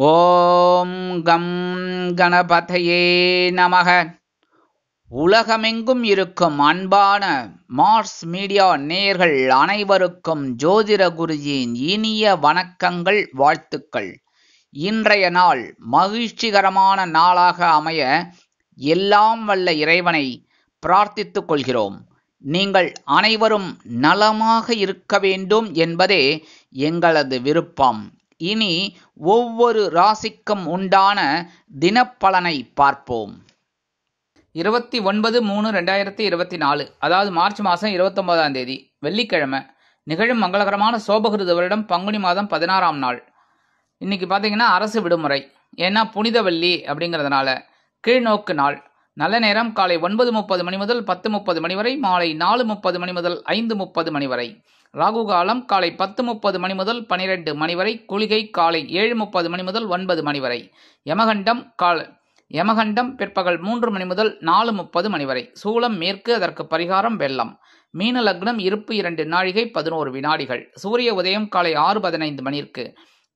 ஓம் come கணபதையே நமக. உலகமெங்கும் இருக்கும் அன்பான மார்ஸ் மீடியா நேயர்கள் அனைவருக்கும் ஜோதிட குருஜியின் இனிய வணக்கங்கள், வாழ்த்துக்கள். இன்றைய நாள் மகிழ்ச்சிகரமான நாளாக அமைய எல்லாம் வல்ல இறைவனை பிரார்த்தித்துக் கொள்கிறோம். நீங்கள் அனைவரும் நலமாக இருக்க வேண்டும் என்பதே எங்களது விருப்பம். இனி ஒவ்வொரு ராசிக்கும் உண்டான தினப்பலனை பார்ப்போம். 29/3/2024, அதாவது மார்ச் மாதம் 29ஆம் தேதி வெள்ளிக்கிழமை, நிகழும் மங்களகரமான சோபகிருத வருடம் பங்குனி மாதம் 16ஆம் நாள். இன்னைக்கு பார்த்தீங்கன்னா அரசு விடுமுறை, ஏன்னா புனித வெள்ளி அப்படிங்கிறதுனால கீழ்நோக்கு நாள். நல்ல நேரம் காலை 9:30 மணி முதல் 10:30 மணி வரை, மாலை 4:30 மணி முதல் 5:30 மணி வரை. ராகு காலம் காலை 10:30 மணி முதல் 12 மணி வரை. குளிகை காலை 7:30 மணி முதல் 9 மணி வரை. யமகண்டம் பிற்பகல் 3 மணி முதல் 4:30 மணி வரை. சூலம் மேற்கு, அதற்கு பரிகாரம் வெள்ளம். மீன லக்னம், இருப்பு 2 நாழிகை 11 வினாடிகள். சூரிய உதயம் காலை 6:15 மணிக்கு.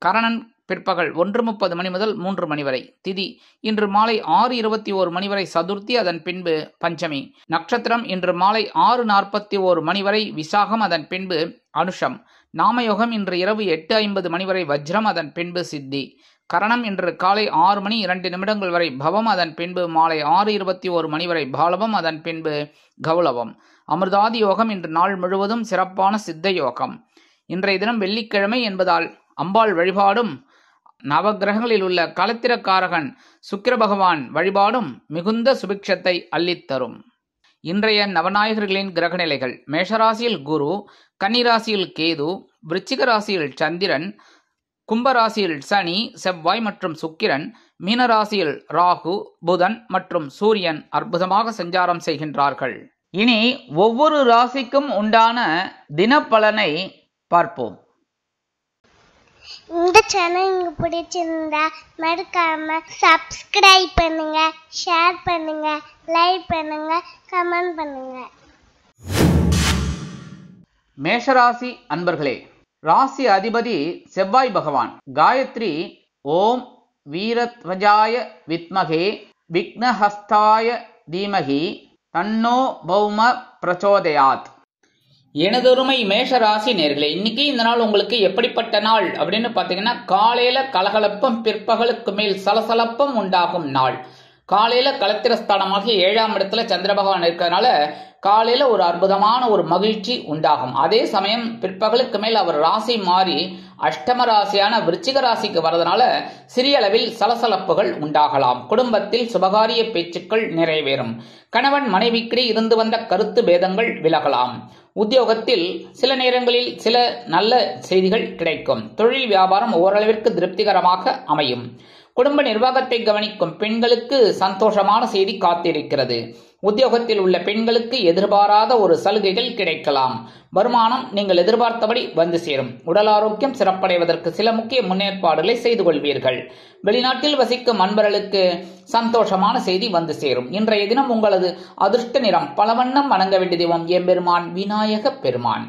கரணன் பிற்பகல் 1:30 மணி முதல் 3 மணி வரை. திதி இன்று மாலை 6:21 மணி வரை சதுர்த்தி, அதன் பின்பு பஞ்சமி. நட்சத்திரம் இன்று மாலை 6:41 மணி வரை விசாகம், அதன் பின்பு அனுஷம். நாமயோகம் இன்று இரவு 8:50 மணி வரை வஜ்ரம், அதன் பின்பு சித்தி. கரணம் இன்று காலை 6 மணி 2 நிமிடங்கள் வரை பவம், அதன் பின்பு மாலை 6:21 மணி வரை பாலவம், அதன் பின்பு கௌலவம். அமிர்தாதி யோகம் இன்று நாள் முழுவதும் சிறப்பான சித்த யோகம். இன்றைய தினம் வெள்ளிக்கிழமை என்பதால் அம்பாள் வழிபாடும் நவகிரகங்களில் உள்ள களத்திரக்காரகன் சுக்கிர பகவான் வழிபாடும் மிகுந்த சுபிக்ஷத்தை அள்ளித்தரும். இன்றைய நவநாயகர்களின் கிரகநிலைகள்: மேஷராசியில் குரு, கன்னிராசியில் கேது, விருச்சிக ராசியில் சந்திரன், கும்பராசியில் சனி, செவ்வாய் மற்றும் சுக்கிரன், மீனராசியில் ராகு, புதன் மற்றும் சூரியன் அற்புதமாக சஞ்சாரம் செய்கின்றார்கள். இனி ஒவ்வொரு ராசிக்கும் உண்டான தினப்பலனை பார்ப்போம். இந்த சேனல் உங்களுக்கு பிடிச்சிருந்தா மறக்காம சப்ஸ்கிரைப் பண்ணுங்க, ஷேர் பண்ணுங்க, லைக் பண்ணுங்க, கமெண்ட் பண்ணுங்க. மேஷராசி அன்பர்களே, ராசி அதிபதி செவ்வாய் பகவான். காயத்ரி ஓம் வீரத்வஜாய வித்மகே விக்னஹஸ்தாய தீமகி தன்னோ பௌம பிரச்சோதயாத். எனதொருமை மேஷராசி நேர்களே, இன்னைக்கு இந்த நாள் உங்களுக்கு எப்படிப்பட்ட நாள் அப்படின்னு பார்த்தீங்கன்னா, காலையில கலகலப்பும் பிற்பகலுக்கு மேல் சலசலப்பும் உண்டாகும் நாள். காலையில களத்திரஸ்தானமாகிய 7ஆம் இடத்துல சந்திர பகவான் இருக்கிறதுனால காலையில ஒரு அற்புதமான ஒரு மகிழ்ச்சி உண்டாகும். அதே சமயம் பிற்பகலுக்கு மேல் அவர் ராசி மாறி அஷ்டம ராசியான விருச்சிக ராசிக்கு வரதுனால சிறிய அளவில் சலசலப்புகள் உண்டாகலாம். குடும்பத்தில் சுபகாரிய பேச்சுக்கள் நிறைவேறும். கணவன் மனைவிக்கு இருந்து வந்த கருத்து பேதங்கள் விலகலாம். உத்தியோகத்தில் சில நேரங்களில் சில நல்ல செய்திகள் கிடைக்கும். தொழில் வியாபாரம் ஓரளவிற்கு திருப்திகரமாக அமையும். குடும்ப நிர்வாகத்தை கவனிக்கும் பெண்களுக்கு சந்தோஷமான செய்தி காத்திருக்கிறது. உத்தியோகத்தில் உள்ள பெண்களுக்கு எதிர்பாராத ஒரு சலுகைகள் கிடைக்கலாம். வருமானம் நீங்கள் எதிர்பார்த்தபடி வந்து சேரும். உடல் ஆரோக்கியம் சிறப்படைவதற்கு சில முக்கிய முன்னேற்பாடுகளை செய்து கொள்வீர்கள். வெளிநாட்டில் வசிக்கும் அன்பர்களுக்கு சந்தோஷமான செய்தி வந்து சேரும். இன்றைய தினம் உங்களது அதிர்ஷ்ட நிறம் பலவண்ணம். வணங்க வேண்டிய தெய்வம் எம்பெருமான் விநாயக பெருமான்.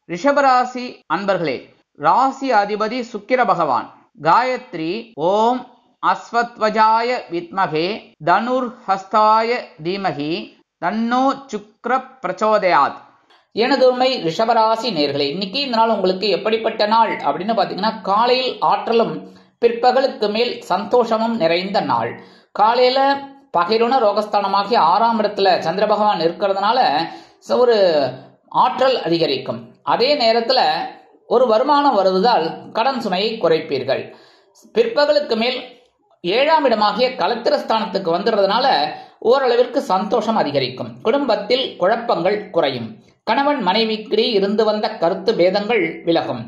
ரிஷபராசி அன்பர்களே, ராசி அதிபதி சுக்கிர பகவான். காயத்ரி ஓம் அஸ்வத்வஜாய வித்மகே தனுர்ஹஸ்தாய தீமகி தன்னோ சுக்ர பிரச்சோதயாத். எனதுமை ரிஷபராசி நேர்களே, இன்னைக்கு இந்த நாள் உங்களுக்கு எப்படிப்பட்ட நாள் அப்படின்னு பாத்தீங்கன்னா, காலையில் ஆற்றலும் பிற்பகலுக்கு மேல் சந்தோஷமும் நிறைந்த நாள். காலையில பகைருண ரோகஸ்தானமாகிய 6ஆம் இடத்துல சந்திர பகவான் இருக்கிறதுனால ஒரு ஆற்றல் அதிகரிக்கும். அதே நேரத்துல ஒரு வருமானம் வருவதால் கடன் சுமையை குறைப்பீர்கள். பிற்பகலுக்கு மேல் 7ஆம் இடமாகிய களத்திரஸ்தானத்துக்கு வந்துடுறதுனால ஓரளவிற்கு சந்தோஷம் அதிகரிக்கும். குடும்பத்தில் குழப்பங்கள் குறையும். கணவன் மனைவிக்கு இருந்து வந்த கருத்து பேதங்கள் விலகும்.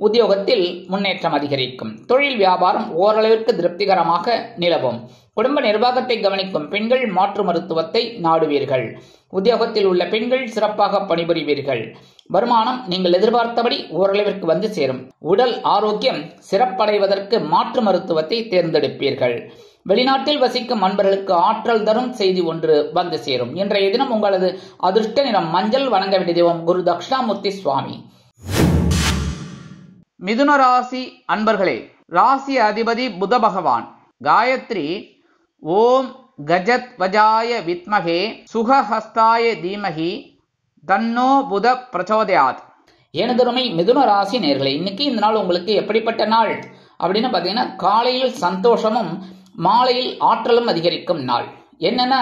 உத்தியோகத்தில் முன்னேற்றம் அதிகரிக்கும். தொழில் வியாபாரம் ஓரளவிற்கு திருப்திகரமாக நிலவும். குடும்ப நிர்வாகத்தை கவனிக்கும் பெண்கள் மாற்று மருத்துவத்தை நாடுவீர்கள். உத்தியோகத்தில் உள்ள பெண்கள் சிறப்பாக பணிபுரிவீர்கள். வருமானம் நீங்கள் எதிர்பார்த்தபடி ஓரளவிற்கு வந்து சேரும். உடல் ஆரோக்கியம் சிறப்படைவதற்கு மாற்று மருத்துவத்தை தேர்ந்தெடுப்பீர்கள். வெளிநாட்டில் வசிக்கும் அன்பர்களுக்கு ஆற்றல் தரும் செய்தி ஒன்று வந்து சேரும். இன்றைய தினம் உங்களது அதிர்ஷ்ட நிறம் மஞ்சள். வணங்க வேண்டிய தெய்வம் குரு தட்சிணாமூர்த்தி சுவாமி. மிதுன ராசி அன்பர்களே, ராசி அதிபதி புத பகவான். காயத்ரி ஓம் கஜத் வஜாய வித்மகே சுகஹஸ்தாய தீமகி தன்னோ புத பிரச்சோதயாத். எனதருமை மிதுன ராசி நேயர்களே, இன்னைக்கு இந்த நாள் உங்களுக்கு எப்படிப்பட்ட நாள் அப்படின்னு பார்த்தீங்கன்னா, காலையில் சந்தோஷமும் மாலையில் ஆற்றலும் அதிகரிக்கும் நாள். என்னன்னா,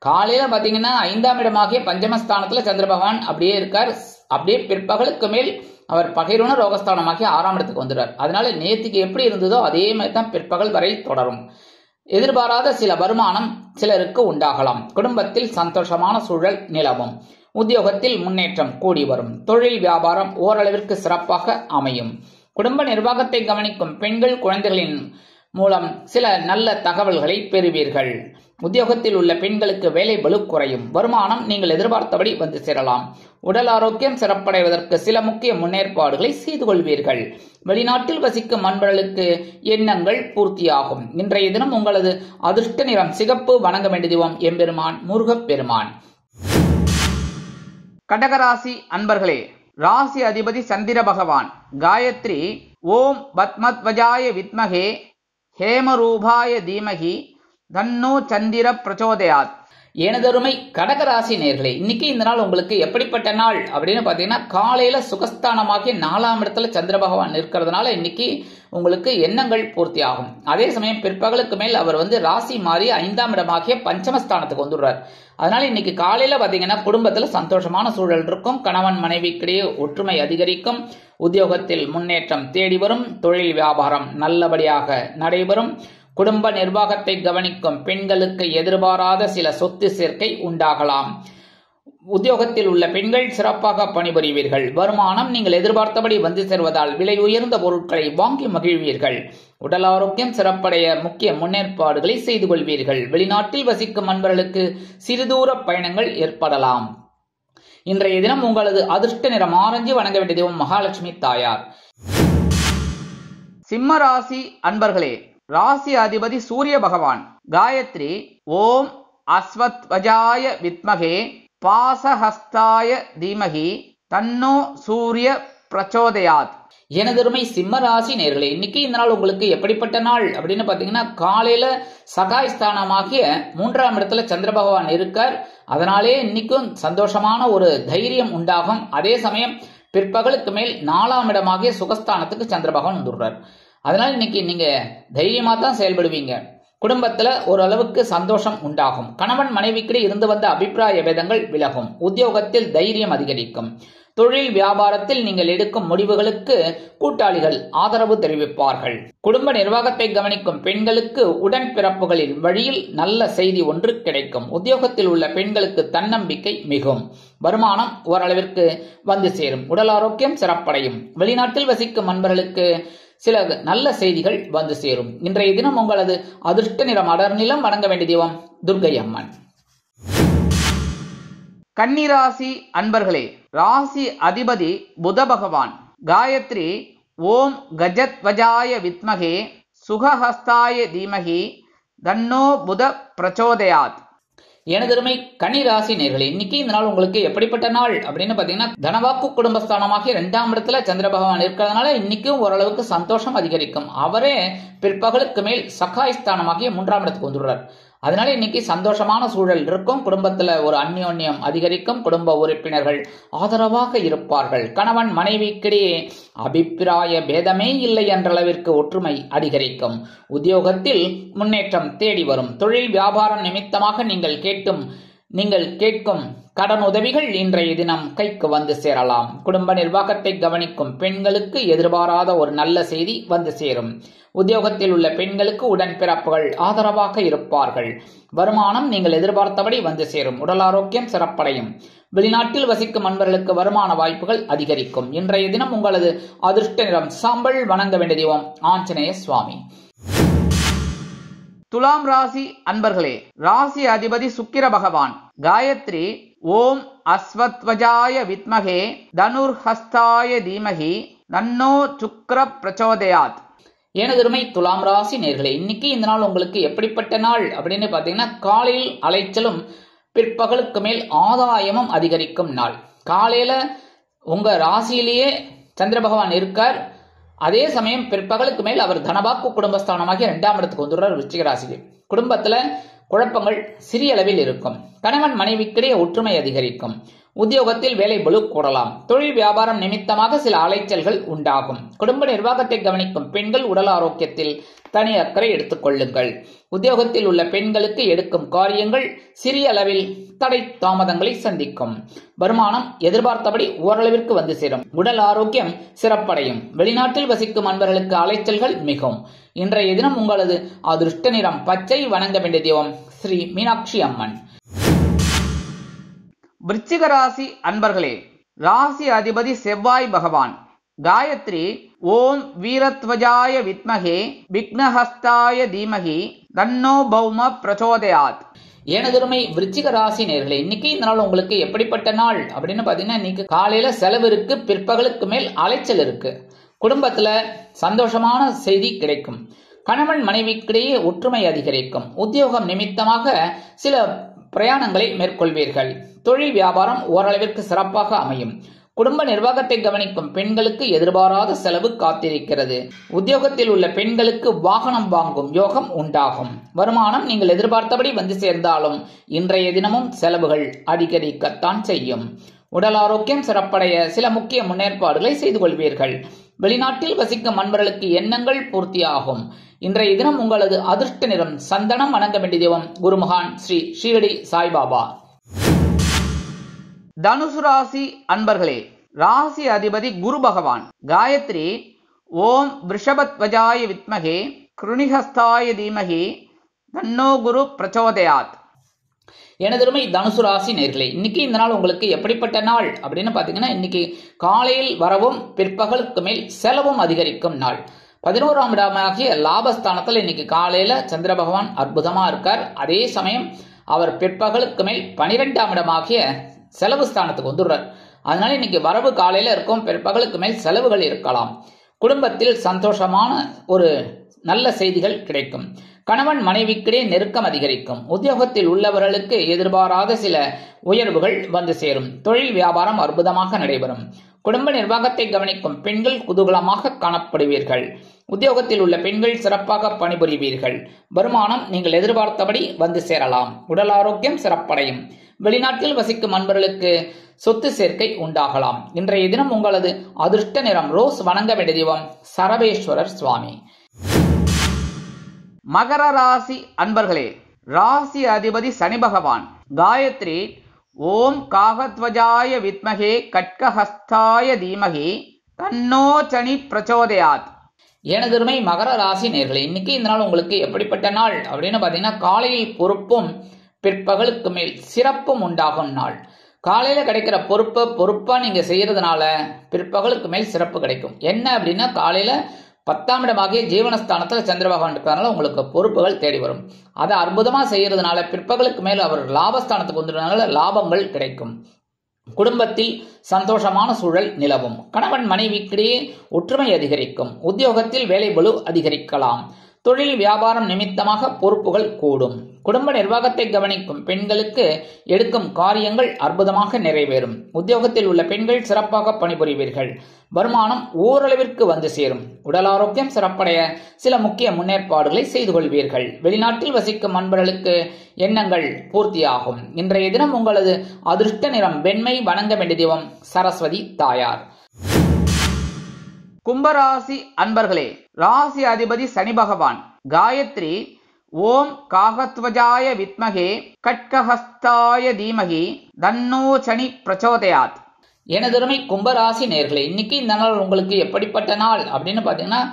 காலையில பார்த்தீங்கன்னா 5ஆம் இடமாகிய பஞ்சமஸ்தானத்தில் சந்திர பகவான் அப்படியே இருக்கார். அப்படியே பிற்பகலுக்கு மேல் அவர் பகைருண ரோகஸ்தானமாகிய 6ஆம் இடத்துக்கு வந்துடுறார். அதனால நேற்றுக்கு எப்படி இருந்ததோ அதே மாதிரி தான் பிற்பகல் வரை தொடரும். எதிர்பாராத சில வருமானம் சிலருக்கு உண்டாகலாம். குடும்பத்தில் சந்தோஷமான சூழல் நிலவும். உத்தியோகத்தில் முன்னேற்றம் கூடி வரும். தொழில் வியாபாரம் ஓரளவிற்கு சிறப்பாக அமையும். குடும்ப நிர்வாகத்தை கவனிக்கும் பெண்கள் குழந்தைகளின் மூலம் சில நல்ல தகவல்களை பெறுவீர்கள். உத்தியோகத்தில் உள்ள பெண்களுக்கு வேலை பளு குறையும். வருமானம் நீங்கள் எதிர்பார்த்தபடி வந்து சேரலாம். உடல் ஆரோக்கியம் சிறப்படைவதற்கு சில முக்கிய முன்னேற்பாடுகளை செய்து கொள்வீர்கள். வெளிநாட்டில் வசிக்கும் அன்பர்களுக்கு எண்ணங்கள் பூர்த்தியாகும். இன்றைய தினம் உங்களது அதிர்ஷ்ட நிறம் சிகப்பு. வணங்க வேண்டிய தெய்வம் எம்பெருமான் முருகப்பெருமான். கடகராசி அன்பர்களே, ராசி அதிபதி சந்திர பகவான். காயத்ரி ஓம் பத்மத்வஜாய வித்மகே ஹேமரூபாய தீமகி தன்னோ சந்திர பிரச்சோதயாத். எனதருமை கடகராசி நேயர்களே, இன்னைக்கு இந்த நாள் உங்களுக்கு எப்படிப்பட்ட நாள் அப்படின்னு பார்த்தீங்கன்னா, காலையில சுகஸ்தானமாகி 4ஆம் இடத்துல சந்திர பகவான் இருக்கிறதுனால இன்னைக்கு உங்களுக்கு எண்ணங்கள் பூர்த்தி ஆகும். அதே சமயம் பிற்பகலுக்கு மேல் அவர் ராசி மாறி 5ஆம் இடமாகிய பஞ்சமஸ்தானத்துக்கு வந்துடுறார். அதனால இன்னைக்கு காலையில பார்த்தீங்கன்னா குடும்பத்துல சந்தோஷமான சூழல் இருக்கும். கணவன் மனைவிக்கிடையே ஒற்றுமை அதிகரிக்கும். உத்தியோகத்தில் முன்னேற்றம் தேடி வரும். தொழில் வியாபாரம் நல்லபடியாக நடைபெறும். குடும்ப நிர்வாகத்தை கவனிக்கும் பெண்களுக்கு எதிர்பாராத சில சொத்து சேர்க்கை உண்டாகலாம். உத்தியோகத்தில் உள்ள பெண்கள் சிறப்பாக பணிபுரிவீர்கள். வருமானம் நீங்கள் எதிர்பார்த்தபடி வந்து சேர்வதால் விலை உயர்ந்த பொருட்களை வாங்கி மகிழ்வீர்கள். உடல் ஆரோக்கியம் சிறப்படைய முக்கிய முன்னேற்பாடுகளை செய்து கொள்வீர்கள். வெளிநாட்டில் வசிக்கும் அன்பர்களுக்கு சிறுதூர பயணங்கள் ஏற்படலாம். இன்றைய தினம் உங்களது அதிர்ஷ்ட நிறம் ஆரஞ்சு. வணங்க வேண்டிய தெய்வம் மகாலட்சுமி தாயார். சிம்ம ராசி அன்பர்களே, ராசி அதிபதி சூரிய பகவான். காயத்ரி ஓம் அஸ்வத்வஜாய வித்மகே பாசஹஸ்தாய தீமகி தன்னோ சூரிய பிரச்சோதயாத். எனதருமை சிம்ம ராசி நேயர்களே, இன்னைக்கு இந்த நாள் உங்களுக்கு எப்படிப்பட்ட நாள் அப்படின்னு பாத்தீங்கன்னா, காலையில சகாய்ஸ்தானமாகிய 3ஆம் இடத்துல சந்திர பகவான் இருக்கார். அதனாலே இன்னைக்கும் சந்தோஷமான ஒரு தைரியம் உண்டாகும். அதே சமயம் பிற்பகலுக்கு மேல் 4ஆம் இடமாகிய சுகஸ்தானத்துக்கு சந்திர பகவான் வந்துடுறார். அதனால இன்னைக்கு நீங்க தைரியமா தான் செயல்படுவீங்க. குடும்பத்துல ஓரளவுக்கு சந்தோஷம் உண்டாகும். கணவன் மனைவிக்கிடையே இருந்து வந்த அபிப்பிராய பேதங்கள் விலகும். உத்தியோகத்தில் தைரியம் அதிகரிக்கும். தொழில் வியாபாரத்தில் நீங்கள் எடுக்கும் முடிவுகளுக்கு கூட்டாளிகள் ஆதரவு தெரிவிப்பார்கள். குடும்ப நிர்வாகத்தை கவனிக்கும் பெண்களுக்கு உடன்பிறப்புகளின் வழியில் நல்ல செய்தி ஒன்று கிடைக்கும். உத்தியோகத்தில் உள்ள பெண்களுக்கு தன்னம்பிக்கை மிகும். வருமானம் ஓரளவிற்கு வந்து சேரும். உடல் ஆரோக்கியம் சிறப்படையும். வெளிநாட்டில் வசிக்கும் அன்பர்களுக்கு சில நல்ல செய்திகள் வந்து சேரும். இன்றைய தினம் உங்களது அதிர்ஷ்ட நிறம் அடர் நிலம். வணங்க வேண்டிய தெய்வம் துர்க்கை அம்மன். கன்னிராசி அன்பர்களே, ராசி அதிபதி புத பகவான். காயத்ரி ஓம் கஜத் வஜாய வித்மகே சுகஹஸ்தாய தீமகி தன்னோ புத பிரச்சோதயாத். எனதருமை கன்னிராசி நேயர்களே, இன்னைக்கு இந்த நாள் உங்களுக்கு எப்படிப்பட்ட நாள் அப்படின்னு பாத்தீங்கன்னா, தனவாக்கு குடும்பஸ்தானமாகிய 2ஆம் இடத்துல சந்திர பகவான் இருக்கிறதுனால இன்னைக்கும் ஓரளவுக்கு சந்தோஷம் அதிகரிக்கும். அவரே பிற்பகலுக்கு மேல் சகாய்ஸ்தானமாகிய 3ஆம் இடத்துக்கு வந்துடுறார். அதனால இன்னைக்கு சந்தோஷமான சூழல் இருக்கும். குடும்பத்துல ஒரு அந்யோன்யம் அதிகரிக்கும். குடும்ப உறுப்பினர்கள் ஆதரவாக இருப்பார்கள். கணவன் மனைவிக்கிடையே அபிப்பிராய பேதமே இல்லை என்ற அளவிற்கு ஒற்றுமை அதிகரிக்கும். உத்தியோகத்தில் முன்னேற்றம் தேடி வரும். தொழில் வியாபாரம் நிமித்தமாக நீங்கள் கேட்கும் கடன் உதவிகள் இன்றைய தினம் கைக்கு வந்து சேரலாம். குடும்ப நிர்வாகத்தை கவனிக்கும் பெண்களுக்கு எதிர்பாராத ஒரு நல்ல செய்தி வந்து சேரும். உத்தியோகத்தில் உள்ள பெண்களுக்கு உடன்பிறப்புகள் ஆதரவாக இருப்பார்கள். வருமானம் நீங்கள் எதிர்பார்த்தபடி வந்து சேரும். உடல் ஆரோக்கியம் சிறப்படையும். வெளிநாட்டில் வசிக்கும் அன்பர்களுக்கு வருமான வாய்ப்புகள் அதிகரிக்கும். இன்றைய தினம் உங்களது அதிர்ஷ்ட நிறம் சாம்பல். வணங்க வேண்டிய தெய்வம் ஆஞ்சநேய சுவாமி. துலாம் ராசி அன்பர்களே, ராசி அதிபதி சுக்கிர பகவான். காயத்ரி ஓம் அஸ்வத்வஜாய வித்மகே தனுர்ஹஸ்தாய தீமகி தன்னோ சுக்கிர பிரச்சோதயாத். எனதருமை துலாம் ராசி நேயர்களே, இன்னைக்கு இந்த நாள் உங்களுக்கு எப்படிப்பட்ட நாள் அப்படின்னு பாத்தீங்கன்னா, காலையில் அலைச்சலும் பிற்பகலுக்கு மேல் ஆதாயமும் அதிகரிக்கும் நாள். காலையில உங்க ராசியிலேயே சந்திர பகவான் இருக்கார். அதே சமயம் பிற்பகலுக்கு மேல் அவர் தனபாக்கு குடும்பஸ்தானமாகி 2ஆம் இடத்துக்கு வந்துடுறார் விருச்சிக ராசிக்கு. குடும்பத்துல குழப்பங்கள் சிறிய அளவில் இருக்கும். கணவன் மனைவிக்கிடையே ஒற்றுமை அதிகரிக்கும். உத்தியோகத்தில் வேலை பளு கூடலாம். தொழில் வியாபாரம் நிமித்தமாக சில அலைச்சல்கள் உண்டாகும். குடும்ப நிர்வாகத்தை கவனிக்கும் பெண்கள் உடல் ஆரோக்கியத்தில் தனி அக்கறை எடுத்துக் கொள்ளுங்கள். உத்தியோகத்தில் உள்ள பெண்களுக்கு எடுக்கும் காரியங்கள் சிறிய அளவில் தடை தாமதங்களை சந்திக்கும். வருமானம் எதிர்பார்த்தபடி ஓரளவிற்கு வந்து சேரும். உடல் ஆரோக்கியம் சிறப்படையும். வெளிநாட்டில் வசிக்கும் அன்பர்களுக்கு அலைச்சல்கள் மிகும். இன்றைய தினம் உங்களது அதிர்ஷ்ட நிறம் பச்சை. வணங்க வேண்டிய தெய்வம் ஸ்ரீ மீனாட்சி அம்மன். விருச்சிக ராசி அன்பர்களே, ராசி அதிபதி செவ்வாய் பகவான். காயத்ரி ஓம் வீரத்வஜாய வித்மகே விக்னஹஸ்தாய தீமகி தன்னோ பௌம பிரச்சோதயாத். எனதருமை விருச்சிக ராசி நேயர்களே, இன்னைக்கு இந்த நாள் உங்களுக்கு எப்படிப்பட்ட நாள் அப்படின்னு பாத்தீங்கன்னா, இன்னைக்கு காலையில செலவு இருக்கு, பிற்பகலுக்கு மேல் அலைச்சல் இருக்கு. குடும்பத்துல சந்தோஷமான செய்தி கிடைக்கும். கணவன் மனைவிக்கிடையே ஒற்றுமை அதிகரிக்கும். உத்தியோகம் நிமித்தமாக சில பிரயாணங்களை மேற்கொள்வீர்கள். தொழில் வியாபாரம் ஓரளவிற்கு சிறப்பாக அமையும். குடும்ப நிர்வாகத்தை கவனிக்கும் பெண்களுக்கு எதிர்பாராத செலவு காத்திருக்கிறது. உத்தியோகத்தில் உள்ள பெண்களுக்கு வாகனம் வாங்கும் யோகம் உண்டாகும். வருமானம் நீங்கள் எதிர்பார்த்தபடி வந்து சேர்ந்தாலும் இன்றைய தினமும் செலவுகள் அதிகரிக்கத்தான் செய்யும். உடல் ஆரோக்கியம் சிறப்படைய சில முக்கிய முன்னேற்பாடுகளை செய்து கொள்வீர்கள். வெளிநாட்டில் வசிக்கும் அன்பர்களுக்கு எண்ணங்கள் பூர்த்தியாகும். இன்றைய தினம் உங்களது அதிர்ஷ்ட நிறம் சந்தனம். வணங்க வேண்டிய தெய்வம் குருமகான் ஸ்ரீ ஷீரடி சாய்பாபா. தனுசு ராசி அன்பர்களே, ராசி அதிபதி குரு பகவான். காயத்ரி ஓம் விருஷபத்வஜாய வித்மகே கிருணிஹஸ்தாய தீமகி தன்னோ குரு பிரச்சோதயாத். எனதருமை தனுசு ராசி நேயர்களே, இன்னைக்கு இந்த நாள் உங்களுக்கு எப்படிப்பட்ட நாள் அப்படின்னு பாத்தீங்கன்னா, இன்னைக்கு காலையில் வரவும் பிற்பகலுக்கு மேல் செலவும் அதிகரிக்கும் நாள். 11ஆம் இடமாகிய லாபஸ்தானத்தில் இன்னைக்கு காலையில சந்திர பகவான் அற்புதமா இருக்கார். அதே சமயம் அவர் பிற்பகலுக்கு மேல் 12ஆம் இடமாகிய செலவு ஸ்தானத்துக்கு வந்துடுறார். அதனால இன்னைக்கு வரவு காலையில இருக்கும், பிற்பகலுக்கு மேல் செலவுகள் இருக்கலாம். குடும்பத்தில் சந்தோஷமான ஒரு நல்ல செய்திகள் கிடைக்கும். கணவன் மனைவிக்கிடையே நெருக்கம் அதிகரிக்கும். உத்தியோகத்தில் உள்ளவர்களுக்கு எதிர்பாராத சில உயர்வுகள் வந்து சேரும். தொழில் வியாபாரம் அற்புதமாக நடைபெறும். குடும்ப நிர்வாகத்தை கவனிக்கும் பெண்கள் குதூகலமாக காணப்படுவீர்கள். உத்தியோகத்தில் உள்ள பெண்கள் சிறப்பாக பணிபுரிவீர்கள். வருமானம் நீங்கள் எதிர்பார்த்தபடி வந்து சேரலாம். உடல் ஆரோக்கியம் சிறப்படையும். வெளிநாட்டில் வசிக்கும் அன்பர்களுக்கு சொத்து சேர்க்கை உண்டாகலாம். இன்றைய தினம் உங்களது அதிர்ஷ்ட நிறம் ரோஸ். வணங்க வேண்டிய தெய்வம் சரபேஸ்வரர் சுவாமி. மகர ராசி அன்பர்களே, ராசி அதிபதி சனி பகவான். காயத்ரி ஓம் காகத்வஜாய வித்மகே கட்கஹஸ்தாய தீமகி தன்னோ சனி பிரச்சோதயாத். எனதருமை மகர ராசி நேயர்களே, இன்னைக்கு இந்த நாள் உங்களுக்கு எப்படிப்பட்ட நாள் அப்படின்னு பாத்தீங்கன்னா, காலையில் பொறுப்பும் பிற்பகலுக்கு மேல் சிறப்பும் உண்டாகும் நாள். காலையில கிடைக்கிற பொறுப்பா நீங்க செய்யறதுனால பிற்பகலுக்கு மேல் சிறப்பு கிடைக்கும். என்ன அப்படின்னா, காலையில 10ஆம் இடமாகிய ஜீவனஸ்தானத்துல சந்திர பகவான் இருக்கிறதுனால உங்களுக்கு பொறுப்புகள் தேடி வரும். அதை அற்புதமா செய்யறதுனால பிற்பகலுக்கு மேல் அவர் லாபஸ்தானத்துக்கு வந்துடுறதுனால லாபங்கள் கிடைக்கும். குடும்பத்தில் சந்தோஷமான சூழல் நிலவும். கணவன் மனைவிக்கிடையே ஒற்றுமை அதிகரிக்கும். உத்தியோகத்தில் வேலை பளு அதிகரிக்கலாம். தொழில் வியாபாரம் நிமித்தமாக பொறுப்புகள் கூடும். குடும்ப நிர்வாகத்தை கவனிக்கும் பெண்களுக்கு எடுக்கும் காரியங்கள் அற்புதமாக நிறைவேறும். உத்தியோகத்தில் உள்ள பெண்கள் சிறப்பாக பணிபுரிவீர்கள். வருமானம் ஓரளவிற்கு வந்து சேரும். உடல் ஆரோக்கியம் சிறப்படைய சில முக்கிய முன்னேற்பாடுகளை செய்து கொள்வீர்கள். வெளிநாட்டில் வசிக்கும் அன்பர்களுக்கு எண்ணங்கள் பூர்த்தியாகும். இன்றைய தினம் உங்களது அதிர்ஷ்ட நிறம் வெண்மை. வணங்க வேண்டிய தெய்வம் சரஸ்வதி தாயார். கும்பராசி அன்பர்களே, ராசி அதிபதி சனி பகவான். காயத்ரி ஓம் காகத்வஜாய வித்மகே கட்கஹஸ்தாய தீமகி தன்னோ சனி பிரச்சோதயாத். எனதருமை கும்பராசி நேயர்களே, இன்னைக்கு இந்த நாள் உங்களுக்கு எப்படிப்பட்ட நாள் அப்படின்னு பாத்தீங்கன்னா,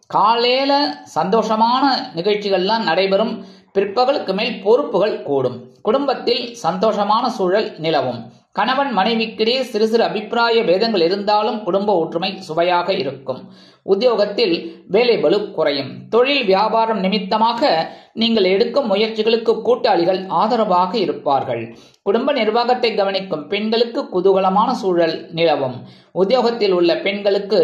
காலையில சந்தோஷமான நிகழ்ச்சிகள்லாம் நடைபெறும். பிற்பகலுக்கு மேல் பொறுப்புகள் கூடும். குடும்பத்தில் சந்தோஷமான சூழல் நிலவும். கணவன் மனைவிக்கிடையே சிறு சிறு அபிப்பிராய பேதங்கள் இருந்தாலும் குடும்ப ஒற்றுமை சுவையாக இருக்கும். உத்தியோகத்தில் வேலை பளு குறையும். தொழில் வியாபாரம் நிமித்தமாக நீங்கள் எடுக்கும் முயற்சிகளுக்கு கூட்டாளிகள் ஆதரவாக இருப்பார்கள். குடும்ப நிர்வாகத்தை கவனிக்கும் பெண்களுக்கு குதூகலமான சூழல் நிலவும். உத்தியோகத்தில் உள்ள பெண்களுக்கு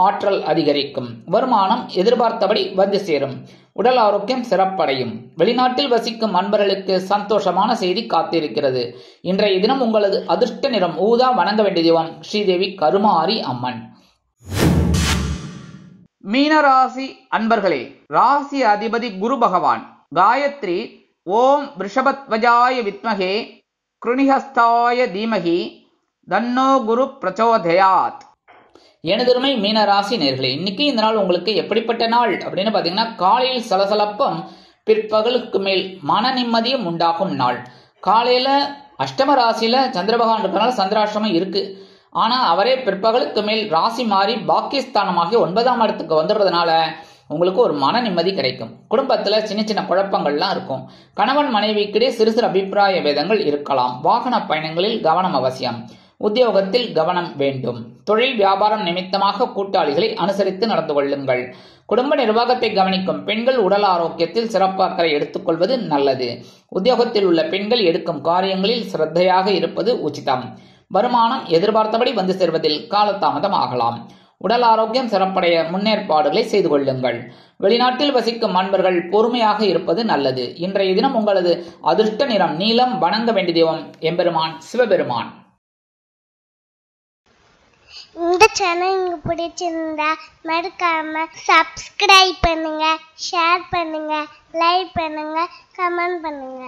ஆற்றல் அதிகரிக்கும். வருமானம் எதிர்பார்த்தபடி வந்து சேரும். உடல் ஆரோக்கியம் சிறப்படையும். வெளிநாட்டில் வசிக்கும் அன்பர்களுக்கு சந்தோஷமான செய்தி காத்திருக்கிறது. இன்றைய தினம் உங்களது அதிர்ஷ்ட நிறம் ஊதா. வணங்க வேண்டிய தெய்வம் ஸ்ரீதேவி கருமாரி அம்மன். மீனராசி அன்பர்களே, ராசி அதிபதி குரு பகவான். காயத்ரி ஓம் ரிஷபத்வஜாய வித்மகே கிருணிஹஸ்தாய தீமகி தன்னோ குரு பிரச்சோதயாத். எனதருமை மீனராசி நேர்களே, இன்னைக்கு இந்த நாள் உங்களுக்கு எப்படிப்பட்ட நாள் அப்படின்னு பாத்தீங்கன்னா, காலையில் சலசலப்பம், பிற்பகலுக்கு மேல் மன நிம்மதியும் உண்டாகும் நாள். காலையில அஷ்டம ராசியில சந்திர பகவான் இருக்கனால சந்திராஷ்டமம் இருக்கு. ஆனா அவரே பிற்பகலுக்கு மேல் ராசி மாறி பாக்கியஸ்தானமாகி 9ஆம் இடத்துக்கு வந்துடுறதுனால உங்களுக்கு ஒரு மன நிம்மதி கிடைக்கும். குடும்பத்துல சின்ன சின்ன குழப்பங்கள்லாம் இருக்கும். கணவன் மனைவிக்கிடையே சிறு சிறு அபிப்பிராய வேதங்கள் இருக்கலாம். வாகன பயணங்களில் கவனம் அவசியம். உத்தியோகத்தில் கவனம் வேண்டும். தொழில் வியாபாரம் நிமித்தமாக கூட்டாளிகளை அனுசரித்து நடந்து கொள்ளுங்கள். குடும்ப நிர்வாகத்தை கவனிக்கும் பெண்கள் உடல் ஆரோக்கியத்தில் சிறப்பு அக்கறை எடுத்துக்கொள்வது நல்லது. உத்தியோகத்தில் உள்ள பெண்கள் எடுக்கும் காரியங்களில் சிரத்தையாக இருப்பது உச்சிதம். வருமானம் எதிர்பார்த்தபடி வந்து சேர்வதில் காலதாமதம் ஆகலாம். உடல் ஆரோக்கியம் சிறப்படைய முன்னேற்பாடுகளை செய்து கொள்ளுங்கள். வெளிநாட்டில் வசிக்கும் அன்பர்கள் பொறுமையாக இருப்பது நல்லது. இன்றைய தினம் உங்களது அதிர்ஷ்ட நிறம் நீலம். வணங்க வேண்டிய தெய்வம் எம்பெருமான் சிவபெருமான். இந்த சேனல் உங்களுக்கு பிடிச்சிருந்தா மறக்காம சப்ஸ்கிரைப் பண்ணுங்க, ஷேர் பண்ணுங்க, லைக் பண்ணுங்க, கமெண்ட் பண்ணுங்க.